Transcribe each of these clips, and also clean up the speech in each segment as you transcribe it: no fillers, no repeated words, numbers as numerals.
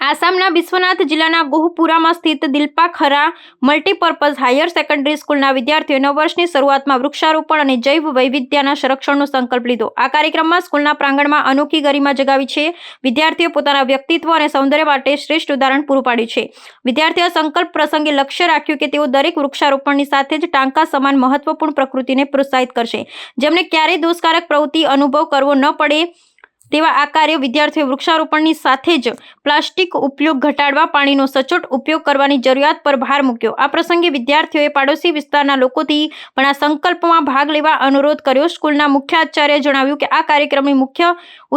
આસામના વિશ્વનાથ જિલ્લાના ગોહપુરામાં સ્થિત દિલપાખરા મલ્ટીપર્પઝ હાયર સેકન્ડરી સ્કૂલના વિદ્યાર્થીઓએ નવ વર્ષની શરૂઆતમાં વૃક્ષારોપણ અને જૈવ વૈવિધ્યના સંરક્ષણનો સંકલ્પ લીધો। આ કાર્યક્રમમાં સ્કૂલના પ્રાંગણમાં અનોખી ગરિમા જગાવી છે। વિદ્યાર્થીઓ પોતાના વ્યક્તિત્વ અને સૌંદર્ય માટે શ્રેષ્ઠ ઉદાહરણ પૂરું પાડ્યું છે। વિદ્યાર્થીઓએ સંકલ્પ પ્રસંગે લક્ષ્ય રાખ્યું કે તેઓ દરેક વૃક્ષારોપણની સાથે જ ટાંકા સમાન મહત્વપૂર્ણ પ્રકૃતિને પ્રોત્સાહિત કરશે, જેમને ક્યારેય દોષકારક પ્રવૃત્તિ અનુભવ કરવો ન પડે તેવા આ કાર્ય વિદ્યાર્થીઓ વૃક્ષારોપણની સાથે જ પ્લાસ્ટિક ઉપયોગ ઘટાડવા, પાણીનો સચોટ ઉપયોગ કરવાની જરૂરિયાત પર ભાર મૂક્યો। આ પ્રસંગે વિદ્યાર્થીઓએ પાડોશી વિસ્તારના લોકોથી પણ આ સંકલ્પમાં ભાગ લેવા અનુરોધ કર્યો। સ્કૂલના મુખ્ય આચાર્યએ જણાવ્યું કે આ કાર્યક્રમની મુખ્ય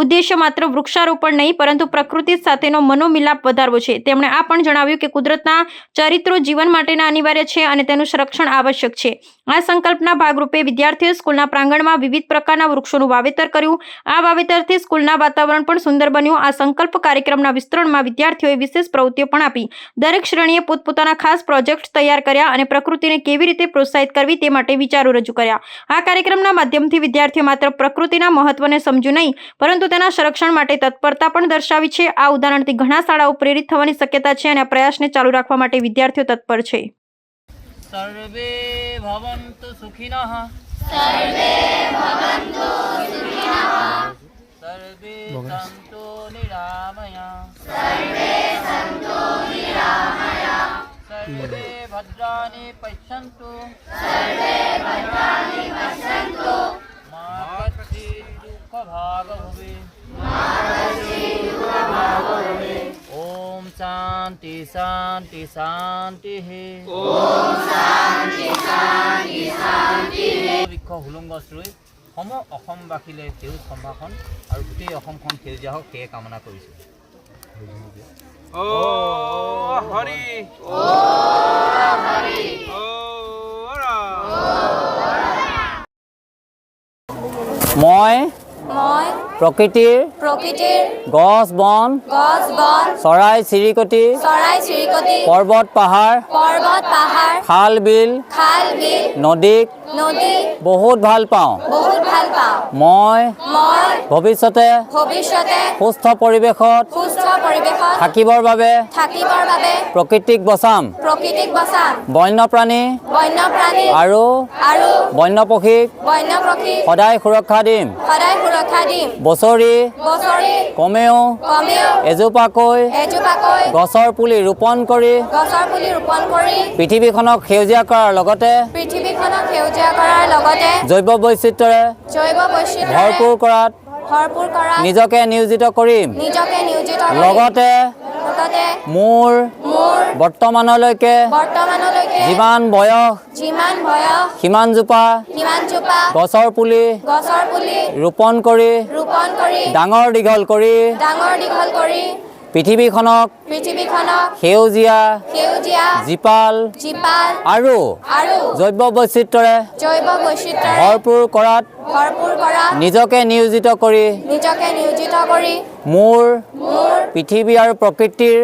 ઉદ્દેશ્ય માત્ર વૃક્ષારોપણ નહીં પરંતુ પ્રકૃતિ સાથેનો મનોમિલાપ વધારવો છે। તેમણે આ પણ જણાવ્યું કે કુદરતના ચરિત્રો જીવન માટેના અનિવાર્ય છે અને તેનું સંરક્ષણ આવશ્યક છે। આ સંકલ્પના ભાગરૂપે વિદ્યાર્થીઓએ સ્કૂલના પ્રાંગણમાં વિવિધ પ્રકારના વૃક્ષોનું વાવેતર કર્યું। આ વાવેતરથી સ્કૂલના વાતાવરણ પણ સુંદર બન્યું। આ સંકલ્પ કાર્યક્રમના વિસ્તરણમાં વિદ્યાર્થીઓએ વિશેષ પ્રવૃત્તિઓ પણ આપી। દરેક શ્રેણીએ પોતપોતાના ખાસ પ્રોજેક્ટ તૈયાર કર્યા અને પ્રકૃતિને કેવી રીતે પ્રોત્સાહિત કરવી તે માટે વિચારો રજૂ કર્યા। આ કાર્યક્રમના માધ્યમથી વિદ્યાર્થીઓ માત્ર પ્રકૃતિના મહત્વને સમજ્યું નહીં પરંતુ તેના સંરક્ષણ માટે તત્પરતા પણ દર્શાવી છે। આ ઉદાહરણથી ઘણા શાળાઓ પ્રેરિત થવાની શક્યતા છે અને આ પ્રયાસને ચાલુ રાખવા માટે વિદ્યાર્થીઓ તત્પર છે। સર્વે ભવन्तु સુખિનઃ, સર્વે ભવन्तુ સુખિનઃ, સર્વે સંતુ નિરામયા, સર્વે સંતુ નિરામયા, સર્વે ભદ્રાણિ પશ્યन्तુ, સર્વે ભદ્રાણિ પશ્યन्तુ, મા કશ્ચિत् દુઃખભાગ ભવેत्। ઓમ શાંતિ શાંતિ શાંતિઃ। ઓમ શાંતિ શાંતિ શાંતિઃ। বৃক্ষ হুলুং গছ ৰুই অসমবাসীলে সেউজ সম্ভাষণ আৰু গোটেই অসমখন সেউজীয়া হওক সেয়ে কামনা কৰিছোঁ। হৰি হৰি মই প্ৰকৃতিৰ গছ বন চৰাই চিৰিকটি পৰ্বত পাহাৰ খাল বিল নদীক বহুত ভাল পাওঁ। মই ভৱিষ্যতে সুস্থ পৰিৱেশত থাকিবৰ বাবে প্ৰকৃতিক বচাম। বন্যপ্ৰাণী আৰু বন্য পক্ষীক সদায় সুৰক্ষা দিম। বছৰি কমেও এজোপাকৈ গছৰ পুলি ৰোপণ কৰি পৃথিৱীখনক সেউজীয়া কৰাৰ লগতে জৈৱ বৈচিত্ৰ্যৰে ভৰপূৰ কৰাত নিজকে নিয়োজিত কৰিম। লগতে মোৰ বৰ্তমানলৈকে যিমান বয়স সিমানজোপা গছৰ পুলি ৰোপণ কৰি ডাঙৰ দীঘল কৰি পৃথিৱীখনক সেউজীয়া জীপাল আৰু জৈৱ বৈচিত্ৰ্যৰে ভৰপূৰ কৰাত নিজকে নিয়োজিত কৰি মোৰ পৃথিৱী আৰু প্ৰকৃতিৰ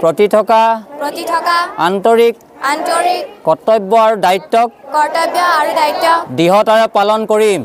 প্ৰতি থকা আন্তৰিক কৰ্তব্য আৰু দায়িত্বক দৃঢ়তাৰে পালন কৰিম।